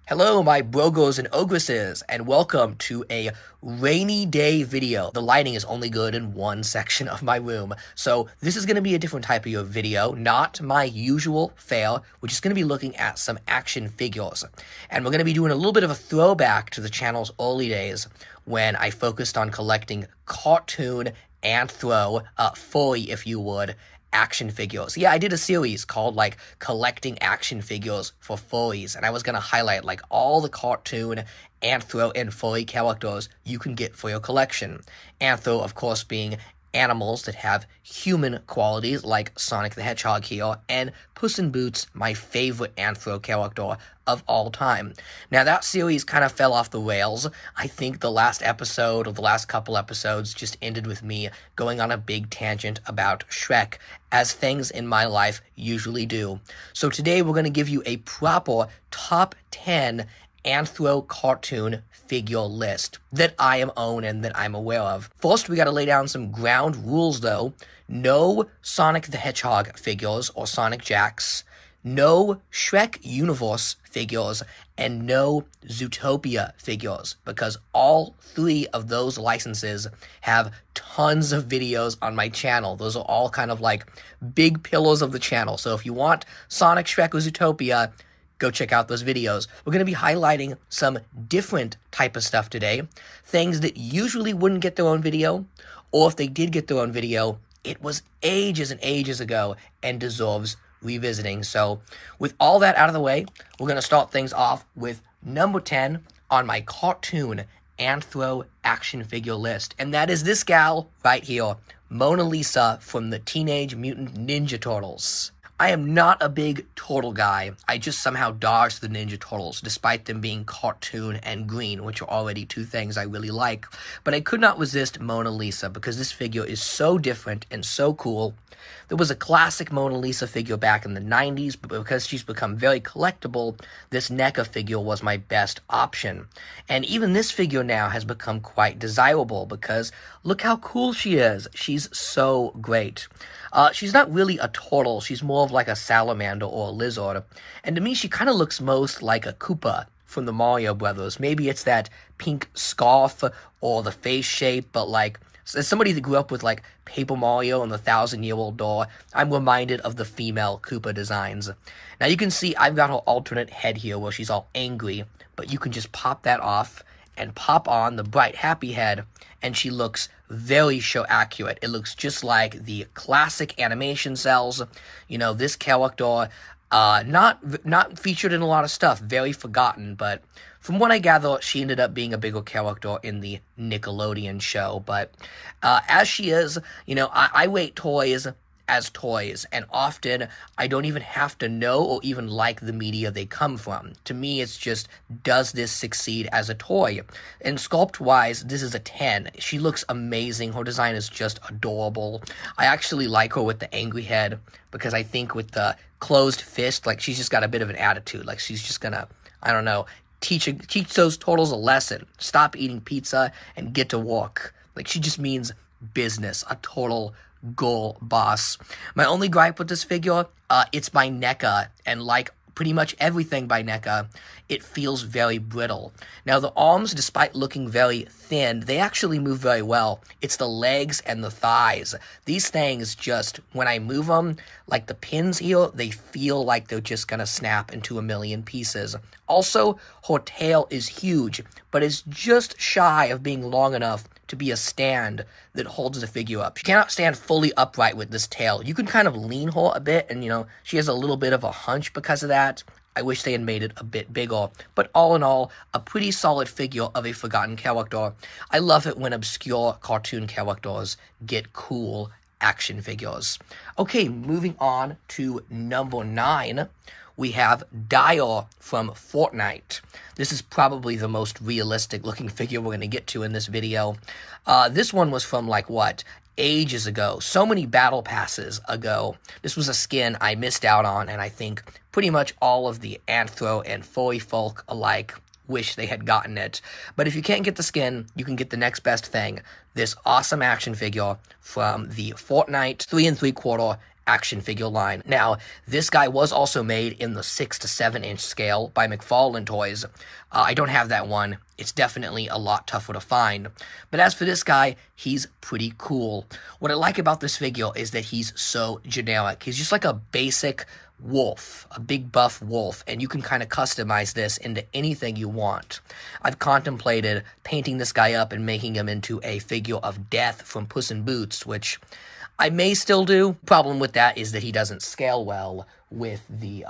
Hello, my brogos and ogresses, and welcome to a rainy day video. The lighting is only good in one section of my room, so this is going to be a different type of video, not my usual fare. We're just going to be looking at some action figures, and we're going to be doing a little bit of a throwback to the channel's early days when I focused on collecting cartoon Anthro, furry if you would, action figures. Yeah, I did a series called like collecting action figures for furries, and I was gonna highlight like all the cartoon Anthro and furry characters you can get for your collection. Anthro, of course, being animals that have human qualities like Sonic the Hedgehog here, and Puss in Boots, my favorite Anthro character of all time. Now that series kind of fell off the rails. I think the last episode, or the last couple episodes, just ended with me going on a big tangent about Shrek, as things in my life usually do. So today we're going to give you a proper top 10 Anthro cartoon figure list that I own and that I'm aware of. First, we got to lay down some ground rules though. No Sonic the Hedgehog figures or Sonic Jacks, no Shrek Universe figures, and no Zootopia figures, because all three of those licenses have tons of videos on my channel. Those are all kind of like big pillars of the channel. So if you want Sonic, Shrek, or Zootopia, go check out those videos. We're going to be highlighting some different type of stuff today. Things that usually wouldn't get their own video, or if they did get their own video, it was ages and ages ago and deserves revisiting. So with all that out of the way, we're going to start things off with number 10 on my cartoon Anthro action figure list. And that is this gal right here, Mona Lisa from the Teenage Mutant Ninja Turtles. I am not a big turtle guy. I just somehow dodged the Ninja Turtles, despite them being cartoon and green, which are already two things I really like. But I could not resist Mona Lisa, because this figure is so different and so cool. There was a classic Mona Lisa figure back in the 90s, but because she's become very collectible, this NECA figure was my best option. And even this figure now has become quite desirable, because look how cool she is. She's so great. She's not really a turtle. She's more of like a salamander or a lizard. And to me, she kind of looks most like a Koopa from the Mario Brothers. Maybe it's that pink scarf or the face shape, but like, as somebody that grew up with like Paper Mario and the 1,000-Year-Old Door, I'm reminded of the female Koopa designs. Now you can see I've got her alternate head here where she's all angry, but you can just pop that off and pop on the bright happy head, and she looks very show accurate. It looks just like the classic animation cells. You know, this character, not featured in a lot of stuff, very forgotten, but from what I gather, she ended up being a bigger character in the Nickelodeon show. But as she is, you know, I rate toys as toys, and often I don't even have to know or even like the media they come from. To me, it's just, does this succeed as a toy? And sculpt-wise, this is a 10. She looks amazing. Her design is just adorable. I actually like her with the angry head, because I think with the closed fist, like, she's just got a bit of an attitude. Like, she's just gonna, I don't know, teach those turtles a lesson. Stop eating pizza and get to work. Like, she just means business. A total girl boss. My only gripe with this figure, it's by NECA, and like pretty much everything by NECA, it feels very brittle. Now the arms, despite looking very thin, they actually move very well. It's the legs and the thighs. These things just, when I move them, like the pins here, they feel like they're just gonna snap into a million pieces. Also, her tail is huge, but it's just shy of being long enough to be a stand that holds the figure up. She cannot stand fully upright with this tail. You can kind of lean her a bit, and you know, she has a little bit of a hunch because of that. I wish they had made it a bit bigger, but all in all, a pretty solid figure of a forgotten character. I love it when obscure cartoon characters get cool action figures. Okay, moving on to number 9. We have Dire from Fortnite. This is probably the most realistic looking figure we're going to get to in this video. This one was from like what? Ages ago. So many battle passes ago. This was a skin I missed out on, and I think pretty much all of the Anthro and furry folk alike wish they had gotten it. But if you can't get the skin, you can get the next best thing. This awesome action figure from the Fortnite 3 3/4 action figure line. Now, this guy was also made in the 6 to 7 inch scale by McFarlane Toys. I don't have that one. It's definitely a lot tougher to find. But as for this guy, he's pretty cool. What I like about this figure is that he's so generic. He's just like a basic wolf, a big buff wolf, and you can kind of customize this into anything you want. I've contemplated painting this guy up and making him into a figure of Death from Puss in Boots, which I may still do. Problem with that is that he doesn't scale well with the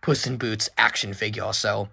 Puss in Boots action figure, so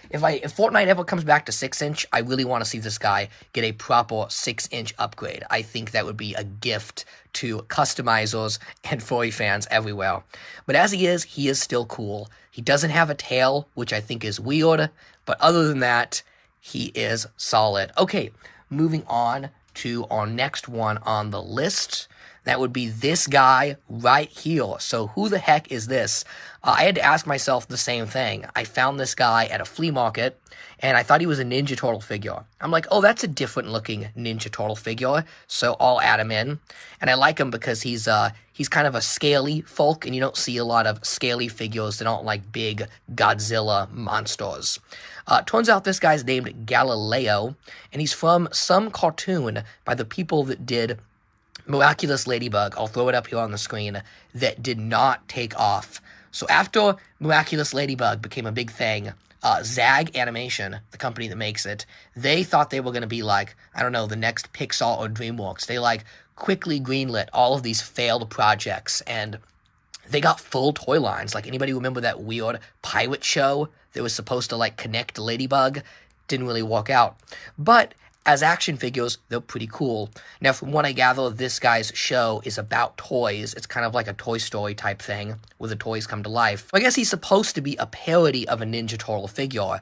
if Fortnite ever comes back to 6 inch, I really want to see this guy get a proper 6 inch upgrade. I think that would be a gift to customizers and furry fans everywhere. But as he is still cool. He doesn't have a tail, which I think is weird, but other than that, he is solid. Okay, moving on to our next one on the list. That would be this guy right here. So who the heck is this? I had to ask myself the same thing. I found this guy at a flea market, and I thought he was a Ninja Turtle figure. I'm like, oh, that's a different looking Ninja Turtle figure, so I'll add him in. And I like him because he's kind of a scaly folk, and you don't see a lot of scaly figures that aren't like big Godzilla monsters. Turns out this guy's named Galileo, and he's from some cartoon by the people that did Miraculous Ladybug, I'll throw it up here on the screen, that did not take off. So after Miraculous Ladybug became a big thing, Zag Animation, the company that makes it, they thought they were going to be like, I don't know, the next Pixar or DreamWorks. They like quickly greenlit all of these failed projects, and they got full toy lines. Like, anybody remember that weird pirate show that was supposed to like connect Ladybug? Didn't really work out. But as action figures, they're pretty cool. Now, from what I gather, this guy's show is about toys. It's kind of like a Toy Story type thing, where the toys come to life. I guess he's supposed to be a parody of a Ninja Turtle figure.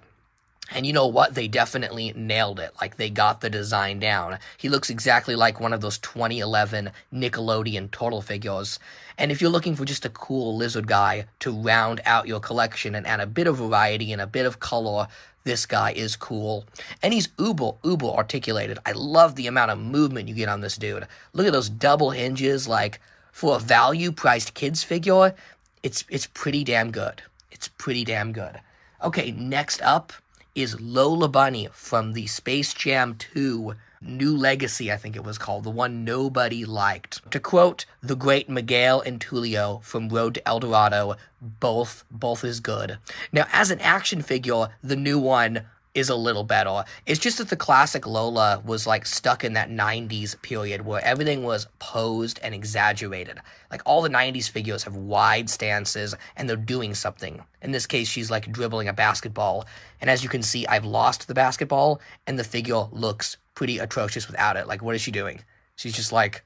And you know what? They definitely nailed it. Like, they got the design down. He looks exactly like one of those 2011 Nickelodeon Turtle figures. And if you're looking for just a cool lizard guy to round out your collection and add a bit of variety and a bit of color, this guy is cool. And he's uber articulated. I love the amount of movement you get on this dude. Look at those double hinges. Like, for a value-priced kids figure, it's pretty damn good. It's pretty damn good. Okay, next up is Lola Bunny from the Space Jam 2 New Legacy, I think it was called, the one nobody liked. To quote the great Miguel and Tulio from Road to El Dorado, both is good. Now, as an action figure, the new one is a little better. It's just that the classic Lola was like stuck in that 90s period where everything was posed and exaggerated. Like, all the 90s figures have wide stances and they're doing something. In this case, she's like dribbling a basketball. And as you can see, I've lost the basketball and the figure looks pretty atrocious without it. Like, what is she doing? She's just like,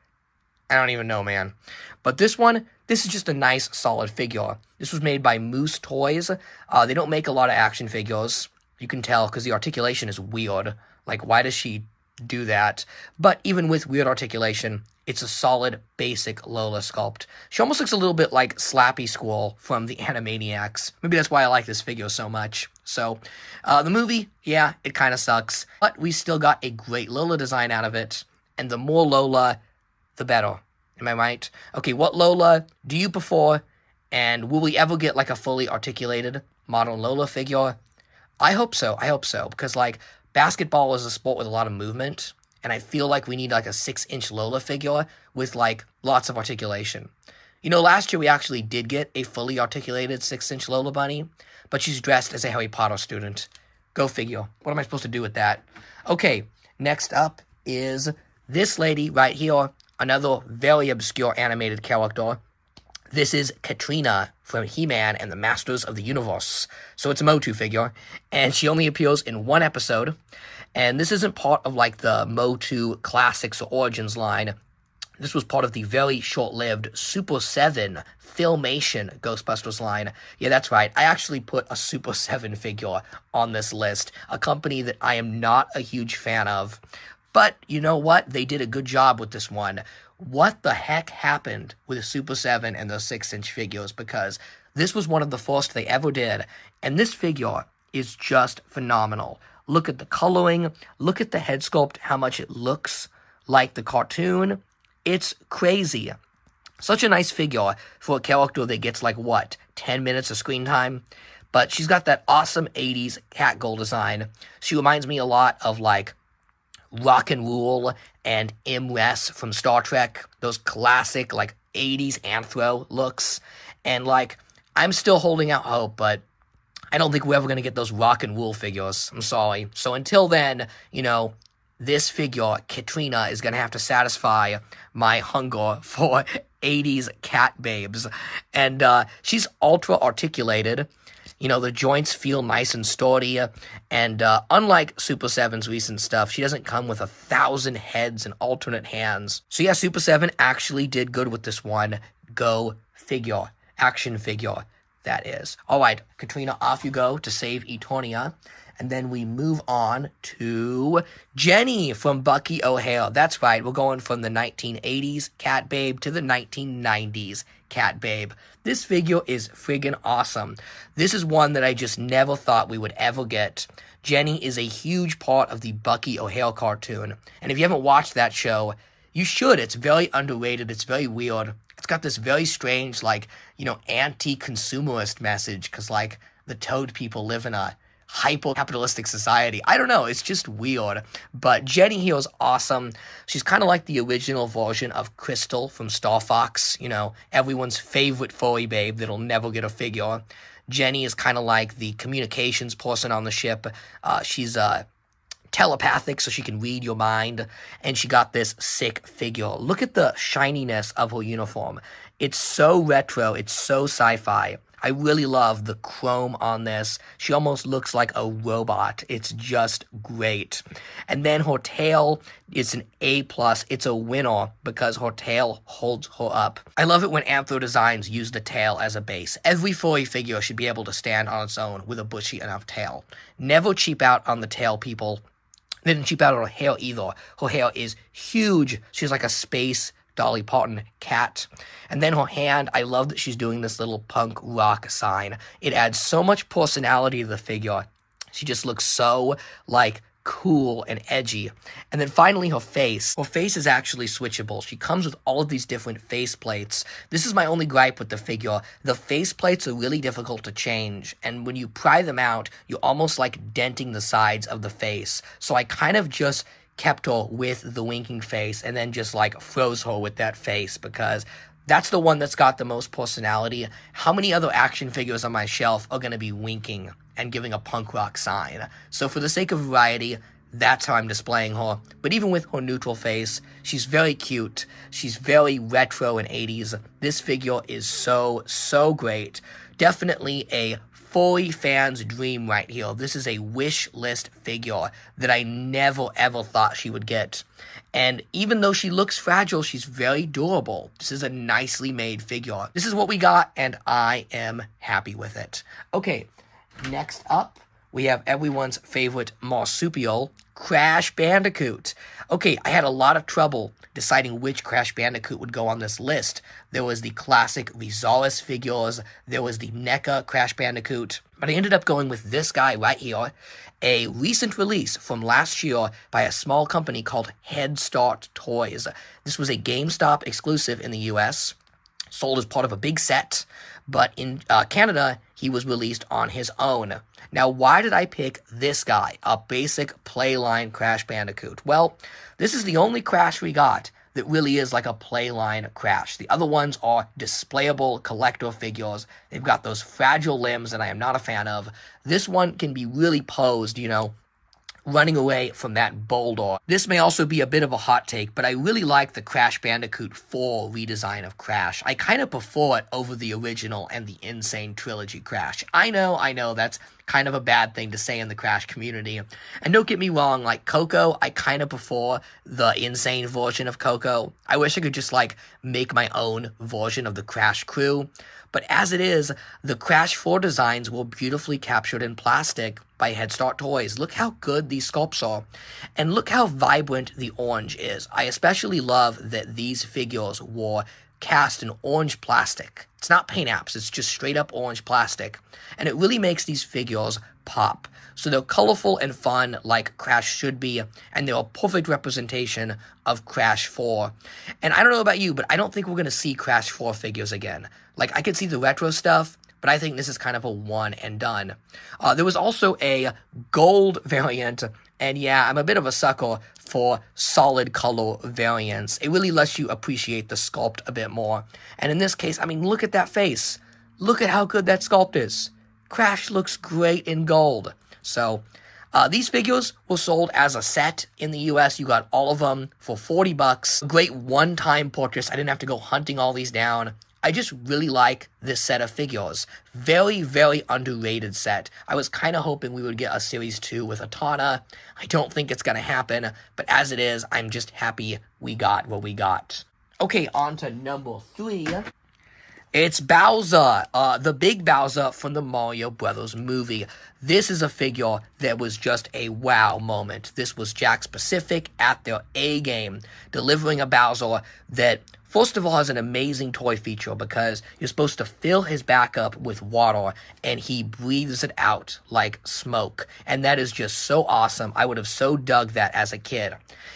I don't even know, man. But this is just a nice, solid figure. This was made by Moose Toys. They don't make a lot of action figures. You can tell because the articulation is weird. Like, why does she do that? But even with weird articulation, it's a solid, basic Lola sculpt. She almost looks a little bit like Slappy Squirrel from the Animaniacs. Maybe that's why I like this figure so much. So, the movie, yeah, it kind of sucks. But we still got a great Lola design out of it. And the more Lola, the better. Am I right? Okay, what Lola do you prefer? And will we ever get like a fully articulated modern Lola figure? I hope so. Because, like, basketball is a sport with a lot of movement, and I feel like we need, like, a 6-inch Lola figure with, like, lots of articulation. You know, last year we actually did get a fully articulated 6-inch Lola Bunny, but she's dressed as a Harry Potter student. Go figure. What am I supposed to do with that? Okay, next up is this lady right here, another very obscure animated character. This is Katrina from He-Man and the Masters of the Universe. So it's a Motu figure, and she only appears in one episode. And this isn't part of, like, the Motu Classics or Origins line. This was part of the very short-lived Super 7 Filmation Ghostbusters line. Yeah, that's right. I actually put a Super 7 figure on this list, a company that I am not a huge fan of. But you know what? They did a good job with this one. What the heck happened with Super 7 and those 6-inch figures? Because this was one of the first they ever did, and this figure is just phenomenal. Look at the coloring, look at the head sculpt, how much it looks like the cartoon. It's crazy. Such a nice figure for a character that gets like, what, 10 minutes of screen time? But she's got that awesome 80s cat girl design. She reminds me a lot of like Rock and Roll and Imres from Star Trek. Those classic like 80s Anthro looks. And like, I'm still holding out hope, but I don't think we're ever going to get those Rock and Roll figures. I'm sorry. So until then, this figure, Katrina, is going to have to satisfy my hunger for 80s cat babes. And she's ultra articulated. The joints feel nice and sturdy. And unlike Super 7's recent stuff, she doesn't come with 1,000 heads and alternate hands. So yeah, Super 7 actually did good with this one. Go figure. Action figure, that is. All right, Katrina, off you go to save Eternia. And then we move on to Jenny from Bucky O'Hare. That's right, we're going from the 1980s cat babe to the 1990s cat babe. This figure is friggin' awesome. This is one that I just never thought we would ever get. Jenny is a huge part of the Bucky O'Hare cartoon. And if you haven't watched that show, you should. It's very underrated. It's very weird. It's got this very strange, anti-consumerist message because, the toad people live in a hyper-capitalistic society. I don't know, it's just weird. But Jenny here is awesome. She's kind of like the original version of Crystal from Star Fox, everyone's favorite furry babe that'll never get a figure. Jenny is kind of like the communications person on the ship. She's telepathic, so she can read your mind, and she got this sick figure. Look at the shininess of her uniform. It's so retro, it's so sci-fi. I really love the chrome on this. She almost looks like a robot. It's just great. And then her tail is an A+. It's a winner because her tail holds her up. I love it when Anthro designs use the tail as a base. Every furry figure should be able to stand on its own with a bushy enough tail. Never cheap out on the tail, people. They didn't cheap out on her hair either. Her hair is huge. She's like a space Dolly Parton cat. And then her hand, I love that she's doing this little punk rock sign. It adds so much personality to the figure. She just looks so, cool and edgy. And then finally her face. Her face is actually switchable. She comes with all of these different face plates. This is my only gripe with the figure. The face plates are really difficult to change, and when you pry them out, you're almost denting the sides of the face. So I kind of just kept her with the winking face and then just froze her with that face because that's the one that's got the most personality. How many other action figures on my shelf are going to be winking and giving a punk rock sign? So for the sake of variety, that's how I'm displaying her. But even with her neutral face, she's very cute. She's very retro and 80s. This figure is so, so great. Definitely a furry fan's dream right here. This is a wish list figure that I never ever thought she would get. And even though she looks fragile, she's very durable. This is a nicely made figure. This is what we got, and I am happy with it. Okay, next up, we have everyone's favorite marsupial, Crash Bandicoot. Okay, I had a lot of trouble deciding which Crash Bandicoot would go on this list. There was the classic Rizalis figures, there was the NECA Crash Bandicoot, but I ended up going with this guy right here, a recent release from last year by a small company called Head Start Toys. This was a GameStop exclusive in the US, sold as part of a big set, but in Canada, he was released on his own. Now, why did I pick this guy, a basic playline Crash Bandicoot? Well, this is the only Crash we got that really is like a playline Crash. The other ones are displayable collector figures. They've got those fragile limbs that I am not a fan of. This one can be really posed, running away from that boulder. This may also be a bit of a hot take, but I really like the Crash Bandicoot 4 redesign of Crash. I kind of prefer it over the original and the Insane Trilogy Crash. I know, that's kind of a bad thing to say in the Crash community. And don't get me wrong, Coco, I kind of prefer the Insane version of Coco. I wish I could just, make my own version of the Crash crew. But as it is, the Crash 4 designs were beautifully captured in plastic by Head Start Toys. Look how good these sculpts are. And look how vibrant the orange is. I especially love that these figures were cast in orange plastic. It's not paint apps, it's just straight up orange plastic. And it really makes these figures pop. So they're colorful and fun like Crash should be, and they're a perfect representation of Crash 4. And I don't know about you, but I don't think we're going to see Crash 4 figures again. Like, I could see the retro stuff, but I think this is kind of a one and done. There was also a gold variant, and yeah, I'm a bit of a sucker for solid color variants. It really lets you appreciate the sculpt a bit more. And in this case, I mean, look at that face. Look at how good that sculpt is. Crash looks great in gold. So, these figures were sold as a set in the US. You got all of them for $40. Great one-time purchase. I didn't have to go hunting all these down. I just really like this set of figures. Very, very underrated set. I was kind of hoping we would get a Series 2 with Atana. I don't think it's going to happen, but as it is, I'm just happy we got what we got. Okay, on to number 3. It's Bowser, the big Bowser from the Mario Brothers movie. This is a figure that was just a wow moment. This was Jakks Pacific at their A game, delivering a Bowser that, first of all, has an amazing toy feature because you're supposed to fill his back up with water and he breathes it out like smoke. And that is just so awesome. I would have so dug that as a kid.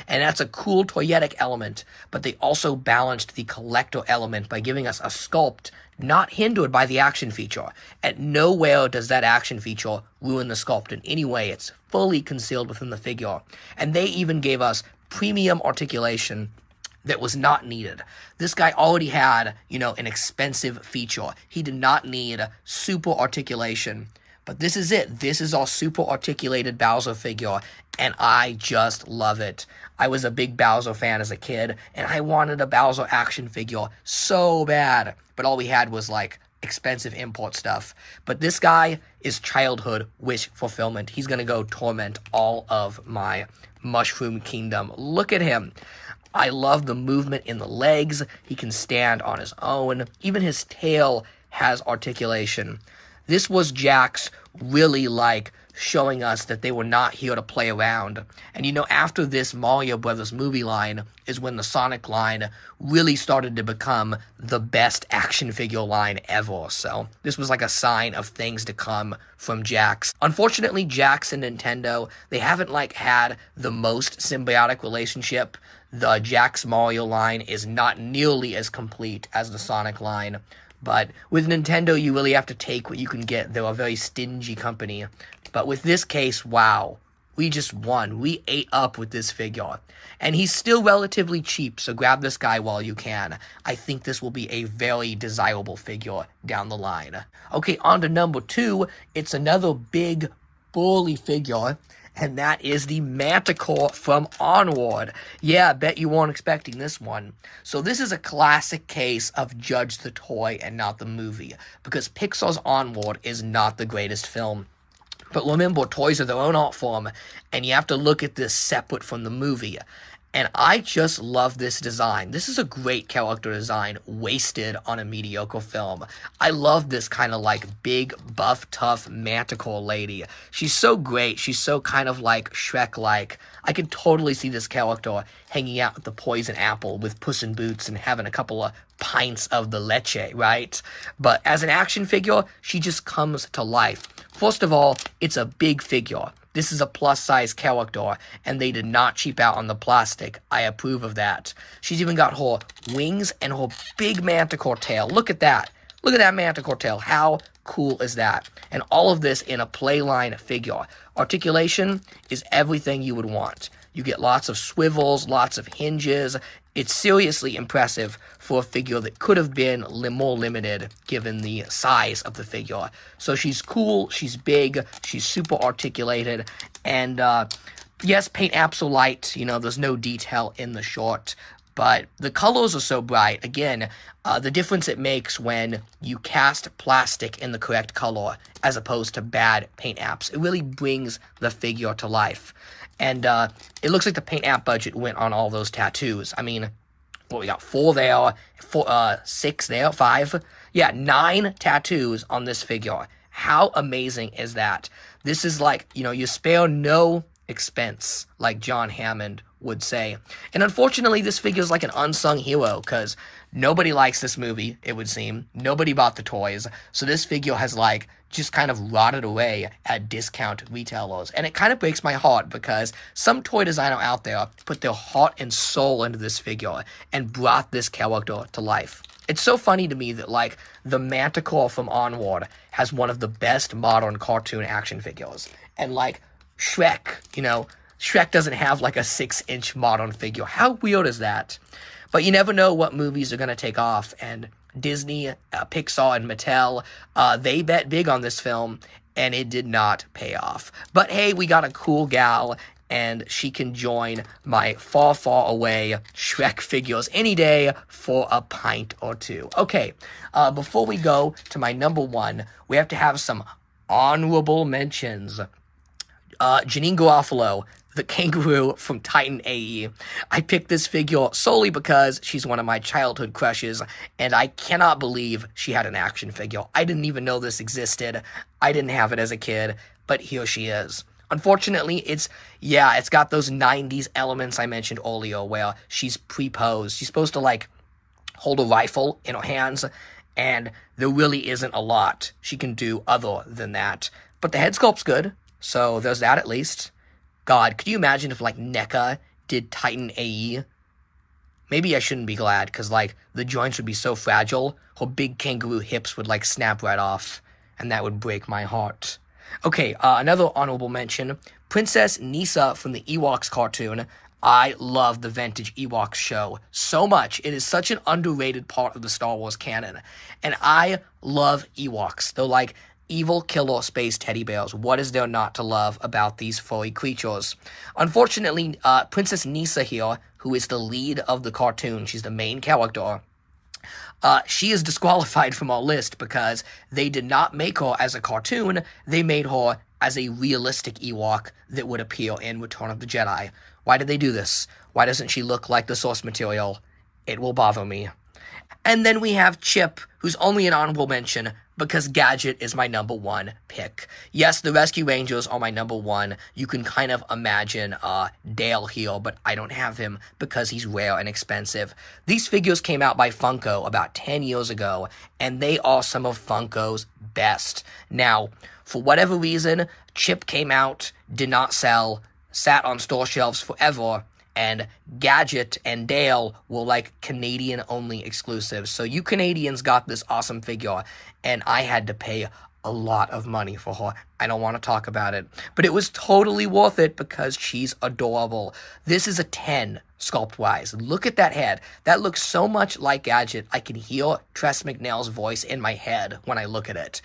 And that's a cool toyetic element, but they also balanced the collector element by giving us a sculpt not hindered by the action feature. At nowhere does that action feature ruin the sculpt in any way. It's fully concealed within the figure. And they even gave us premium articulation that was not needed. This guy already had, an expensive feature. He did not need super articulation. But this is it. This is our super articulated Bowser figure, and I just love it. I was a big Bowser fan as a kid, and I wanted a Bowser action figure so bad. But all we had was, expensive import stuff. But this guy is childhood wish fulfillment. He's going to go torment all of my Mushroom Kingdom. Look at him. I love the movement in the legs. He can stand on his own. Even his tail has articulation. This was Jakks really showing us that they were not here to play around. And after this Mario Brothers movie line is when the Sonic line really started to become the best action figure line ever. So this was a sign of things to come from Jakks. Unfortunately, Jakks and Nintendo, they haven't had the most symbiotic relationship. The Jakks Mario line is not nearly as complete as the Sonic line. But with Nintendo, you really have to take what you can get. They're a very stingy company. But with this case, wow. We just won. We ate up with this figure. And he's still relatively cheap, so grab this guy while you can. I think this will be a very desirable figure down the line. Okay, on to number 2. It's another big, burly figure. And that is the Manticore from Onward. Yeah, I bet you weren't expecting this one. So this is a classic case of judge the toy and not the movie, because Pixar's Onward is not the greatest film. But remember, toys are their own art form, and you have to look at this separate from the movie. And I just love this design. This is a great character design wasted on a mediocre film. I love this kind of big, buff, tough Manticore lady. She's so great. She's so kind of Shrek-like. I could totally see this character hanging out with the poison apple with Puss in Boots and having a couple of pints of the leche, right? But as an action figure, she just comes to life. First of all, it's a big figure. This is a plus-size character, and they did not cheap out on the plastic. I approve of that. She's even got her wings and her big Manticore tail. Look at that. Look at that Manticore tail. How cool is that? And all of this in a playline figure. Articulation is everything you would want. You get lots of swivels, lots of hinges. It's seriously impressive for a figure that could have been more limited given the size of the figure. So she's cool, she's big, she's super articulated, and yes, paint apps are light, there's no detail in the short, but the colors are so bright. Again, the difference it makes when you cast plastic in the correct color as opposed to bad paint apps. It really brings the figure to life. And it looks like the paint app budget went on all those tattoos. I mean, we got 4 there, 6 there, 5. Yeah, 9 tattoos on this figure. How amazing is that? This is you spare no expense like John Hammond would say. And unfortunately, this figure is like an unsung hero, because nobody likes this movie, it would seem. Nobody bought the toys, so this figure has, like, just kind of rotted away at discount retailers. And it kind of breaks my heart, because some toy designer out there put their heart and soul into this figure and brought this character to life. It's so funny to me that, like, the Manticore from Onward has one of the best modern cartoon action figures. And, like, Shrek, you know, Shrek doesn't have, like, a 6-inch modern figure. How weird is that? But you never know what movies are going to take off, and Disney, Pixar, and Mattel, they bet big on this film, and it did not pay off. But hey, we got a cool gal, and she can join my far, far away Shrek figures any day for a pint or two. Okay, before we go to my number one, we have to have some honorable mentions. Janine Garofalo, the kangaroo from Titan AE. I picked this figure solely because she's one of my childhood crushes, and I cannot believe she had an action figure. I didn't even know this existed. I didn't have it as a kid, but here she is. Unfortunately, it's got those 90s elements I mentioned earlier, where she's pre-posed. She's supposed to, like, hold a rifle in her hands, and there really isn't a lot she can do other than that. But the head sculpt's good, so there's that at least. God, could you imagine if, like, NECA did Titan AE? Maybe I shouldn't be glad, because, like, the joints would be so fragile, her big kangaroo hips would, like, snap right off, and that would break my heart. Okay, another honorable mention, Princess Kneesaa from the Ewoks cartoon. I love the vintage Ewoks show so much. It is such an underrated part of the Star Wars canon. And I love Ewoks. They're like evil killer space teddy bears. What is there not to love about these furry creatures? Unfortunately, Princess Kneesaa here, who is the lead of the cartoon, she's the main character, she is disqualified from our list because they did not make her as a cartoon. They made her as a realistic Ewok that would appear in Return of the Jedi. Why did they do this? Why doesn't she look like the source material? It will bother me. And then we have Chip, who's only an honorable mention because Gadget is my number one pick. Yes, the Rescue Rangers are my number one. You can kind of imagine Dale here, but I don't have him because he's rare and expensive. These figures came out by Funko about 10 years ago, and they are some of Funko's best. Now, for whatever reason, Chip came out, did not sell, sat on store shelves forever, and Gadget and Dale were like Canadian-only exclusives. So you Canadians got this awesome figure, and I had to pay a lot of money for her. I don't want to talk about it, but it was totally worth it because she's adorable. This is a 10 sculpt-wise. Look at that head. That looks so much like Gadget. I can hear Tress MacNeille's voice in my head when I look at it.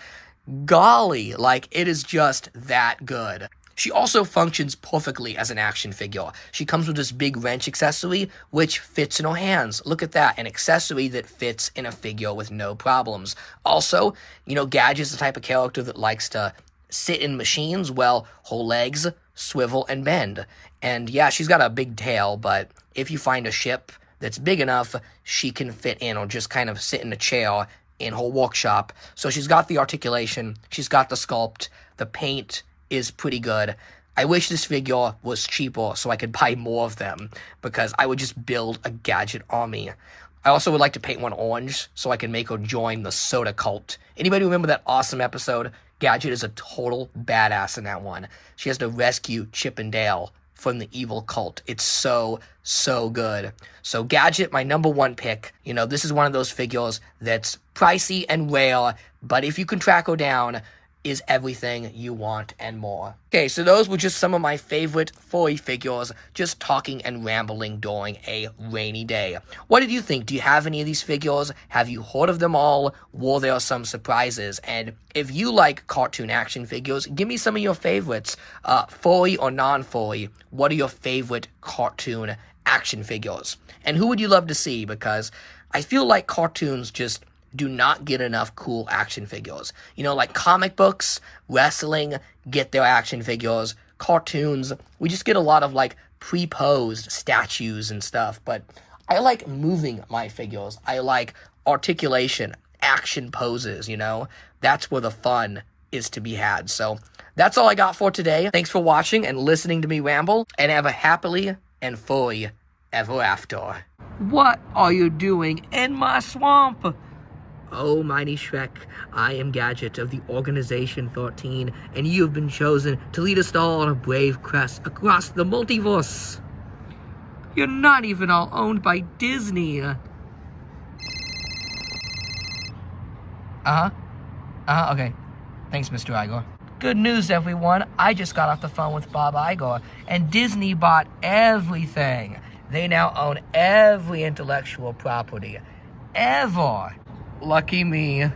Golly, like, it is just that good. She also functions perfectly as an action figure. She comes with this big wrench accessory, which fits in her hands. Look at that, an accessory that fits in a figure with no problems. Also, you know, Gadget's the type of character that likes to sit in machines. Well, her legs swivel and bend. And yeah, she's got a big tail, but if you find a ship that's big enough, she can fit in or just kind of sit in a chair in her workshop. So she's got the articulation, she's got the sculpt, the paint is pretty good. I wish this figure was cheaper so I could buy more of them, because I would just build a Gadget army. I also would like to paint one orange so I can make her join the soda cult. Anybody remember that awesome episode? Gadget is a total badass in that one. She has to rescue Chip and Dale from the evil cult. It's so, so good. So Gadget, my number one pick. You know, this is one of those figures that's pricey and rare, but if you can track her down, is everything you want and more. Okay, so those were just some of my favorite furry figures, just talking and rambling during a rainy day. What did you think? Do you have any of these figures? Have you heard of them all? Were there some surprises? And if you like cartoon action figures, give me some of your favorites. Furry or non-furry, what are your favorite cartoon action figures? And who would you love to see? Because I feel like cartoons just do not get enough cool action figures. You know, like comic books, wrestling, get their action figures, cartoons, we just get a lot of, like, pre-posed statues and stuff, but I like moving my figures. I like articulation, action poses, you know? That's where the fun is to be had. So that's all I got for today. Thanks for watching and listening to me ramble, and have a happily and and furry ever after. What are you doing in my swamp? Oh, mighty Shrek, I am Gadget of the Organization 13, and you have been chosen to lead us all on a brave quest across the multiverse. You're not even all owned by Disney. Okay. Thanks, Mr. Igor. Good news, everyone. I just got off the phone with Bob Igor, and Disney bought everything. They now own every intellectual property. Ever. Lucky me.